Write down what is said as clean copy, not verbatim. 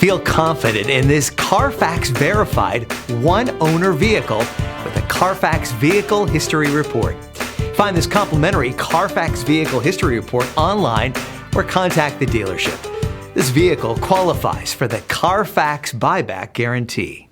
Feel confident in this CARFAX verified one-owner vehicle with a CARFAX Vehicle History Report. Find this complimentary CARFAX Vehicle History Report online or contact the dealership. This vehicle qualifies for the CARFAX buyback guarantee.